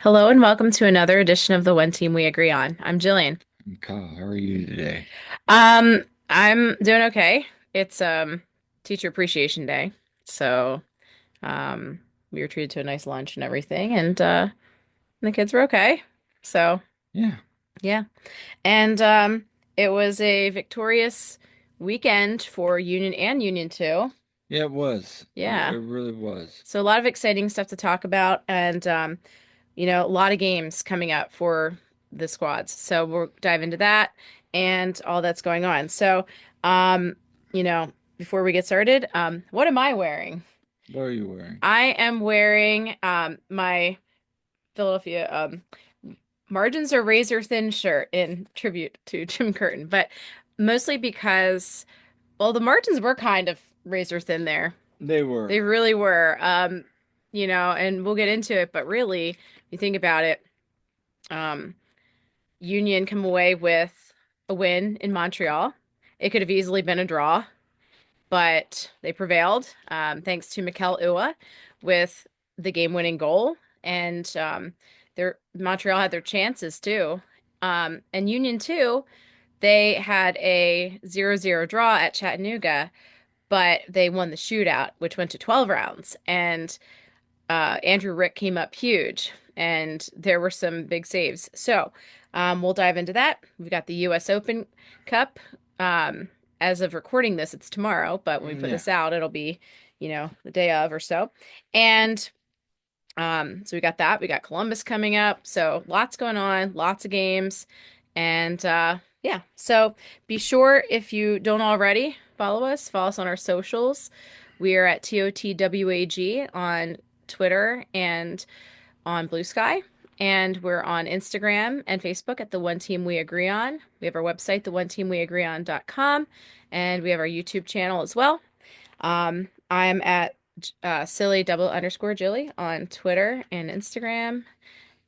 Hello and welcome to another edition of the One Team We Agree On. I'm Jillian. Kyle, how are you today? I'm doing okay. It's Teacher Appreciation Day. So, um we were treated to a nice lunch and everything and the kids were okay. So, Yeah, yeah. And it was a victorious weekend for Union and Union 2. yeah, it was. It Yeah. really was. So a lot of exciting stuff to talk about and a lot of games coming up for the squads. So we'll dive into that and all that's going on. So, um, before we get started, what am I wearing? What are you wearing? I am wearing my Philadelphia margins are razor thin shirt in tribute to Jim Curtin, but mostly because, well, the margins were kind of razor thin there. They They were. really were. And we'll get into it, but really, if you think about it, um, Union come away with a win in Montreal. It could have easily been a draw, but they prevailed thanks to Mikel Ua with the game-winning goal. And their Montreal had their chances too. And Union too, they had a 0-0 draw at Chattanooga, but they won the shootout, which went to 12 rounds. And Andrew Rick came up huge, and there were some big saves. So we'll dive into that. We've got the U.S. Open Cup. Um, as of recording this, it's tomorrow, but when we put Yeah. this out, it'll be, the day of or so. And so we got that. We got Columbus coming up. So lots going on, lots of games. And yeah, so be sure if you don't already follow us on our socials. We are at TOTWAG on Twitter and on Blue Sky. And we're on Instagram and Facebook at The One Team We Agree On. We have our website, theonteamweagreeon.com, and we have our YouTube channel as well. I'm at silly double underscore Jilly on Twitter and Instagram.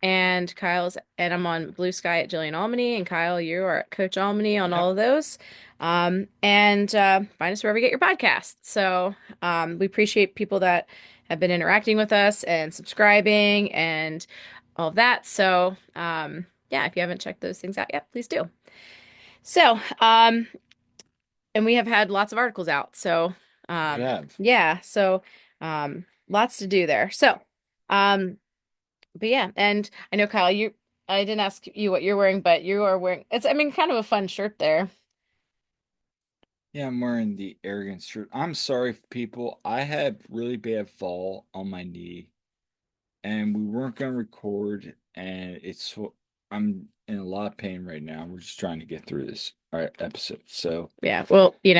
And I'm on Blue Sky at Jillian Almany. And Kyle, you are at Coach Almany on all Yep. of those. And find us wherever you get your podcasts. So we appreciate people that have been interacting with us and subscribing and all of that. So yeah, if you haven't checked those things out yet, please do. So, and we have had lots of articles out. So, We have. yeah, so lots to do there. So, but yeah, and I know Kyle, I didn't ask you what you're wearing, but you are wearing it's I mean kind of a fun shirt there. Yeah, I'm wearing the arrogance shirt. I'm sorry, people. I had really bad fall on my knee, and we weren't gonna record, and I'm in a lot of pain right now. We're just trying to get through this episode. So Yeah, well, we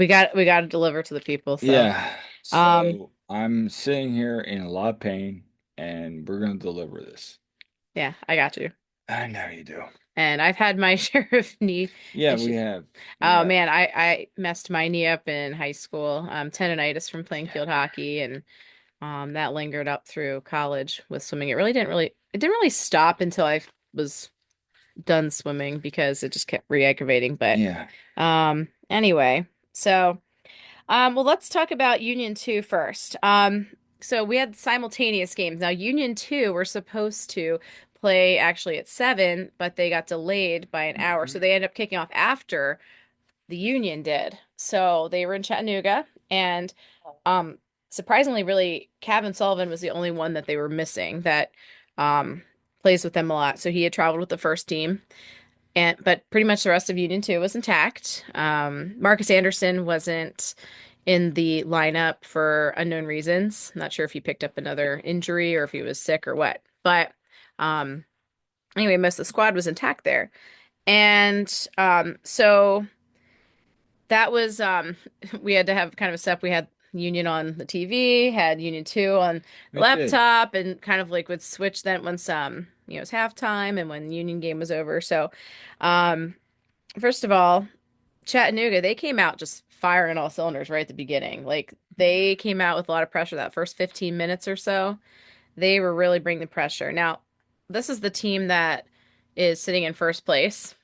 got to deliver to the people. So, yeah. um, So I'm sitting here in a lot of pain, and we're gonna deliver this. yeah, I got you. I know you do. And I've had my share of knee Yeah, we issues. have. We Oh have. man, I messed my knee up in high school. Tendonitis from playing field hockey, and that lingered up through college with swimming. It didn't really stop until I was done swimming because it just kept re-aggravating. But Yeah. anyway, so well, let's talk about Union 2 first. So we had simultaneous games. Now, Union 2 were supposed to play actually at 7, but they got delayed by an hour. So Mhm. they ended up kicking off after the Union did. So they were in Chattanooga, and um, surprisingly, really, Kevin Sullivan was the only one that they were missing that um, plays with them a lot. So he had traveled with the first team. But pretty much the rest of Union 2 was intact. Marcus Anderson wasn't in the lineup for unknown reasons. Not sure if he picked up another injury or if he was sick or what. But um, anyway, most of the squad was intact there. And so that was we had to have kind of a step. We had Union on the TV, had Union 2 on the We did. laptop, and kind of like would switch then once it was halftime and when Union game was over. So um first of all, Chattanooga, they came out just firing all cylinders right at the beginning. Like they came out with a lot of pressure that first 15 minutes or so. They were really bringing the pressure. Now, this is the team that is sitting in first place.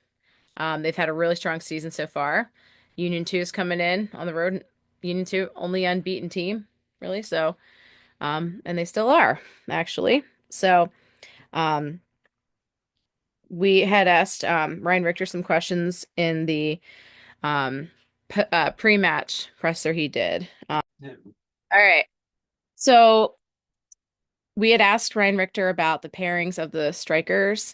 They've had a really strong season so far. Union 2 is coming in on the road. Union 2, only unbeaten team, really. So, and they still are, actually. So, Um, we had asked Ryan Richter some questions in the p pre-match presser he did. Yeah. All right. So we had asked Ryan Richter about the pairings of the strikers,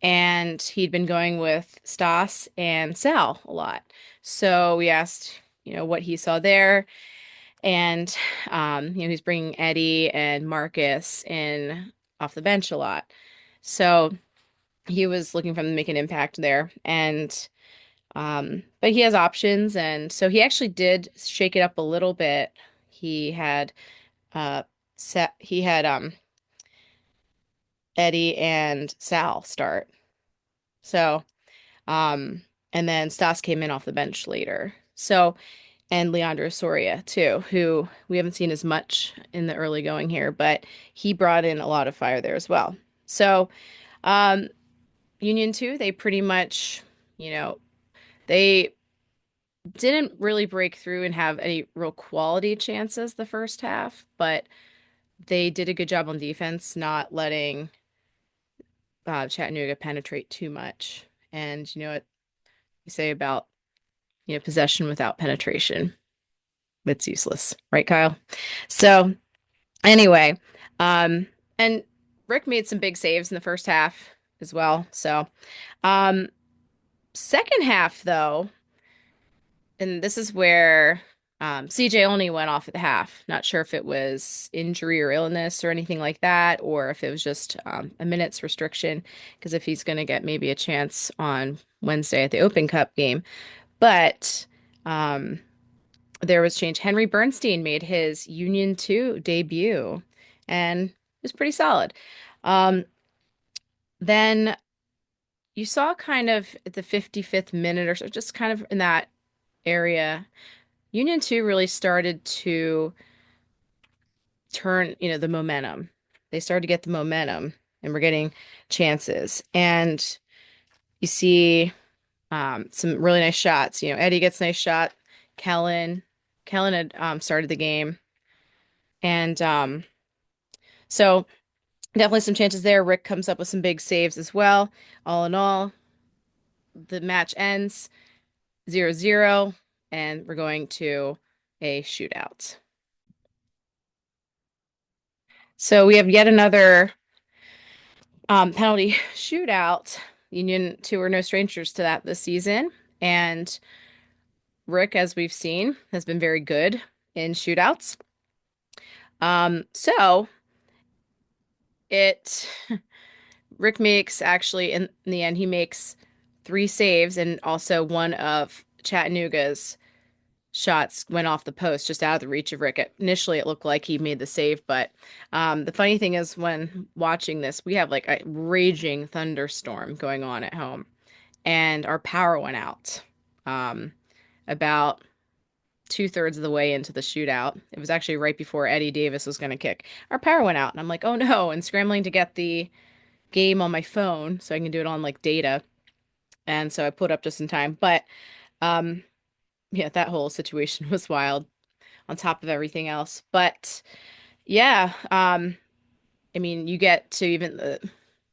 and he'd been going with Stas and Sal a lot. So we asked, what he saw there, and he's bringing Eddie and Marcus in off the bench a lot. So he was looking for them to make an impact there, and but he has options, and so he actually did shake it up a little bit. He had uh he had Eddie and Sal start. So, um, and then Stas came in off the bench later. So, and Leandro Soria too, who we haven't seen as much in the early going here, but he brought in a lot of fire there as well. So, um, Union 2, they pretty much, they didn't really break through and have any real quality chances the first half, but they did a good job on defense, not letting Chattanooga penetrate too much. And you know what you say about, possession without penetration? It's useless, right, Kyle? So anyway, um, and Rick made some big saves in the first half as well. So, um, second half though, and this is where CJ only went off at the half. Not sure if it was injury or illness or anything like that, or if it was just a minute's restriction, because if he's going to get maybe a chance on Wednesday at the Open Cup game. But um, there was change. Henry Bernstein made his Union 2 debut, and it was pretty solid. Um, then you saw kind of at the 55th minute or so, just kind of in that area, Union 2 really started to turn, the momentum. They started to get the momentum and we're getting chances. And you see some really nice shots. Eddie gets a nice shot. Kellen, Kellen had started the game. And so definitely some chances there. Rick comes up with some big saves as well. All in all, the match ends 0-0, and we're going to a shootout. So we have yet another penalty shootout. Union 2 are no strangers to that this season. And Rick, as we've seen, has been very good in shootouts. So it Rick makes actually in the end he makes three saves, and also one of Chattanooga's shots went off the post just out of the reach of Rick. Initially, it looked like he made the save, but the funny thing is when watching this, we have like a raging thunderstorm going on at home, and our power went out about two-thirds of the way into the shootout. It was actually right before Eddie Davis was going to kick. Our power went out, and I'm like, oh no, and scrambling to get the game on my phone so I can do it on like data. And so I put up just in time. But um, yeah, that whole situation was wild on top of everything else. But yeah, I mean, you get to even the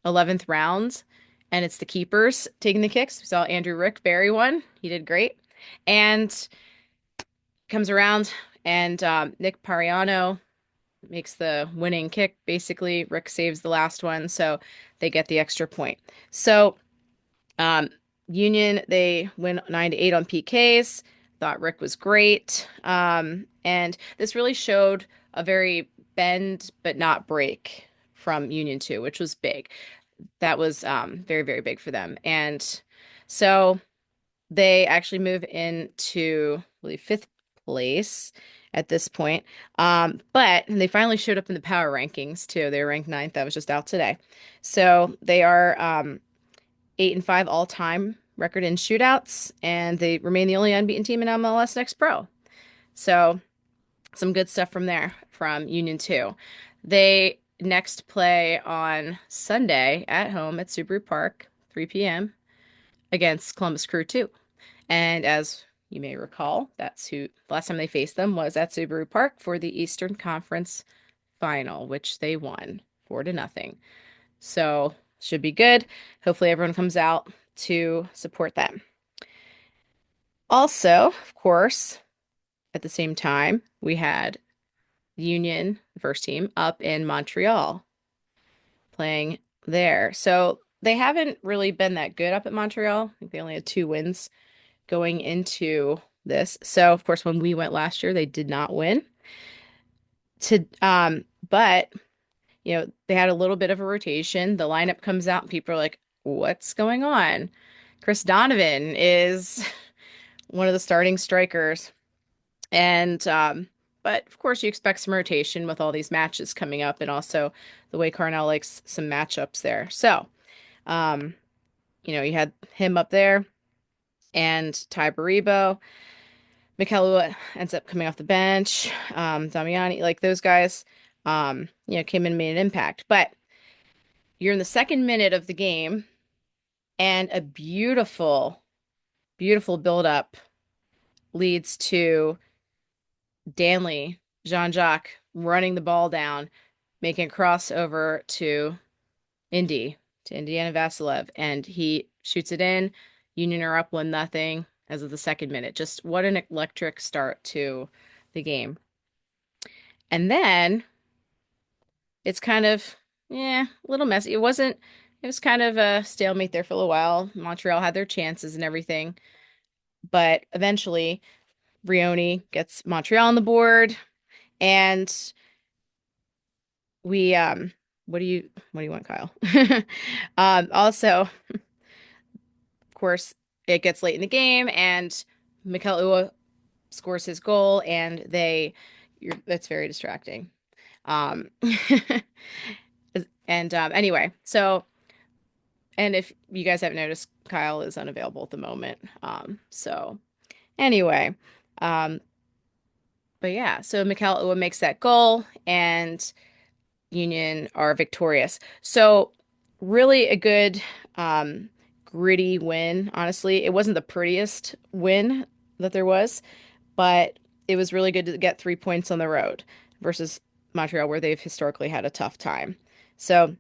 11th round, and it's the keepers taking the kicks. We saw Andrew Rick bury one. He did great. And comes around, and Nick Pariano makes the winning kick. Basically, Rick saves the last one, so they get the extra point. So Um, Union, they win 9-8 on PKs. Thought Rick was great. And this really showed a very bend but not break from Union 2, which was big. That was very, very big for them. And so they actually move into, I believe, fifth place at this point. But they finally showed up in the power rankings too. They were ranked ninth. That was just out today. So they are 8-5 all-time record in shootouts, and they remain the only unbeaten team in MLS Next Pro. So some good stuff from there from Union 2. They next play on Sunday at home at Subaru Park, 3 p.m. against Columbus Crew 2. And as you may recall, that's who last time they faced them was at Subaru Park for the Eastern Conference Final, which they won 4-0. So should be good. Hopefully everyone comes out to support them. Also, of course, at the same time, we had Union, the first team, up in Montreal playing there. So they haven't really been that good up at Montreal. I think they only had 2 wins going into this. So of course, when we went last year, they did not win. But they had a little bit of a rotation. The lineup comes out and people are like, what's going on? Chris Donovan is one of the starting strikers. And but of course you expect some rotation with all these matches coming up and also the way Carnell likes some matchups there. So, um, you had him up there and Ty Baribo. Mikel ends up coming off the bench. Damiani, like those guys, came in and made an impact. But you're in the second minute of the game, and a beautiful, beautiful build-up leads to Danley, Jean-Jacques running the ball down, making a crossover to Indiana Vasilev, and he shoots it in. Union are up 1-0 as of the second minute. Just what an electric start to the game. And then it's kind of, yeah, a little messy. It was kind of a stalemate there for a little while. Montreal had their chances and everything, but eventually Brioni gets Montreal on the board, and we what do you want, Kyle? Also, of course, it gets late in the game, and Mikel Ua scores his goal, and that's very distracting. Um, and anyway, so and if you guys haven't noticed, Kyle is unavailable at the moment. So anyway, um, but yeah, so Mikel Ua makes that goal, and Union are victorious. So really a good gritty win, honestly. It wasn't the prettiest win that there was, but it was really good to get 3 points on the road versus Montreal, where they've historically had a tough time. So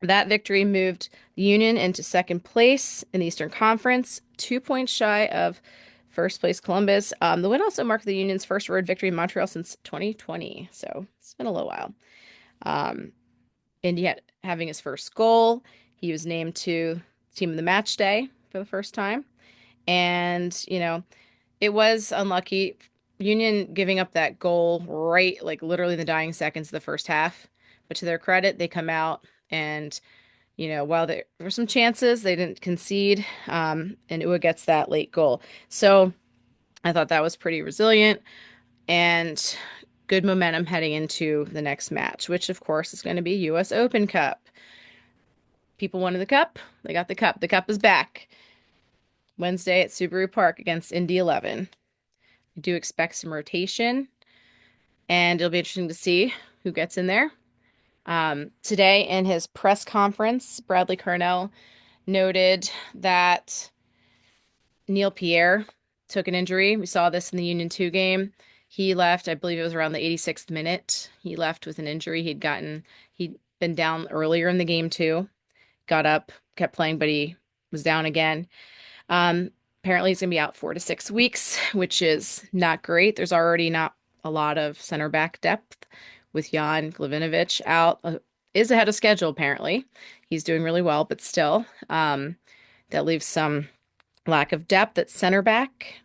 that victory moved the Union into second place in the Eastern Conference, 2 points shy of first place Columbus. The win also marked the Union's first road victory in Montreal since 2020, so it's been a little while. Um, Indy having his first goal. He was named to team of the match day for the first time. And, it was unlucky. Union giving up that goal right, like literally in the dying seconds of the first half. But to their credit, they come out and, while there were some chances, they didn't concede. And Ua gets that late goal. So I thought that was pretty resilient and good momentum heading into the next match, which of course is going to be US Open Cup. People wanted the cup. They got the cup. The cup is back Wednesday at Subaru Park against Indy 11. I do expect some rotation, and it'll be interesting to see who gets in there. Today, in his press conference, Bradley Carnell noted that Neil Pierre took an injury. We saw this in the Union 2 game. He left, I believe it was around the 86th minute. He left with an injury. He'd been down earlier in the game too. Got up, kept playing, but he was down again. Apparently he's going to be out 4 to 6 weeks, which is not great. There's already not a lot of center back depth with Jan Glavinovic out. Is ahead of schedule, apparently. He's doing really well, but still, that leaves some lack of depth at center back.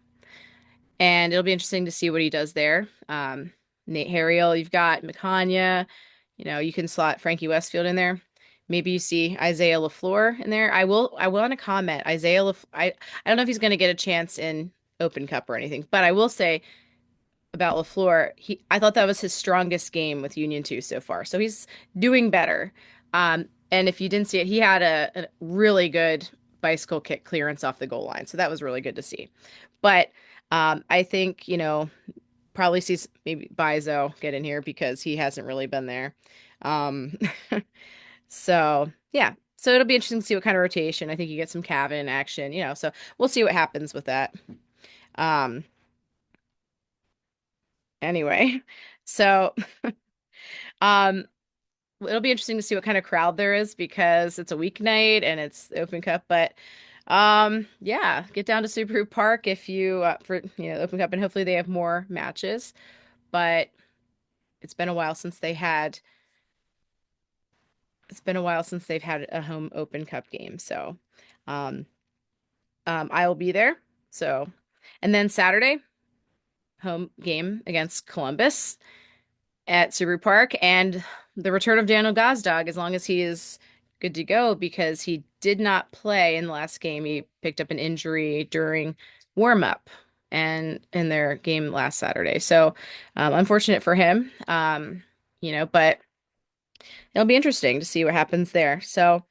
And it'll be interesting to see what he does there. Nate Harriel, you've got McCanya. You can slot Frankie Westfield in there. Maybe you see Isaiah LaFleur in there. I want to comment. I don't know if he's going to get a chance in Open Cup or anything, but I will say about LaFleur, I thought that was his strongest game with Union 2 so far. So he's doing better. And if you didn't see it, he had a really good bicycle kick clearance off the goal line. So that was really good to see. But I think, probably see maybe Bizo get in here because he hasn't really been there. Um, so yeah, so it'll be interesting to see what kind of rotation. I think you get some Cavan action, so we'll see what happens with that. Um, anyway, so um, it'll be interesting to see what kind of crowd there is because it's a weeknight and it's the Open Cup. But yeah, get down to Subaru Park if you for the Open Cup, and hopefully they have more matches. But it's been a while since they had it's been a while since they've had a home Open Cup game. So um I will be there. So and then Saturday, home game against Columbus at Subaru Park, and the return of Daniel Gazdag as long as he is good to go because he did not play in the last game. He picked up an injury during warm up and in their game last Saturday. So unfortunate for him. But it'll be interesting to see what happens there. So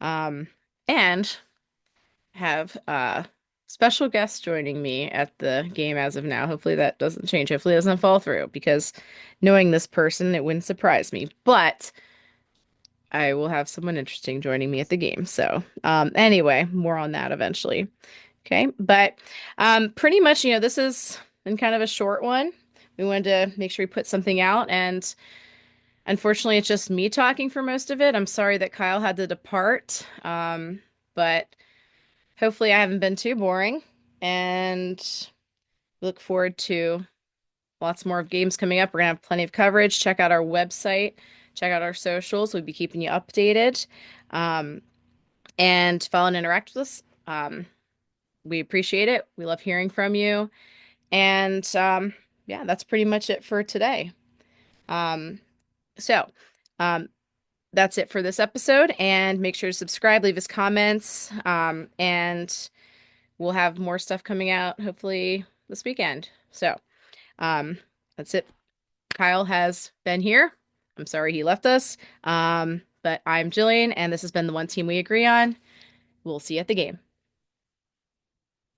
and have special guests joining me at the game as of now. Hopefully that doesn't change. Hopefully it doesn't fall through because knowing this person, it wouldn't surprise me. But I will have someone interesting joining me at the game. So, anyway, more on that eventually. Okay. But pretty much, this has been kind of a short one. We wanted to make sure we put something out, and unfortunately, it's just me talking for most of it. I'm sorry that Kyle had to depart. But hopefully, I haven't been too boring, and look forward to lots more games coming up. We're gonna have plenty of coverage. Check out our website, check out our socials. We'll be keeping you updated. Um, and follow and interact with us. We appreciate it. We love hearing from you. And yeah, that's pretty much it for today. Um, so um, that's it for this episode. And make sure to subscribe, leave us comments, and we'll have more stuff coming out hopefully this weekend. So um, that's it. Kyle has been here. I'm sorry he left us. But I'm Jillian, and this has been the One Team We Agree On. We'll see you at the game.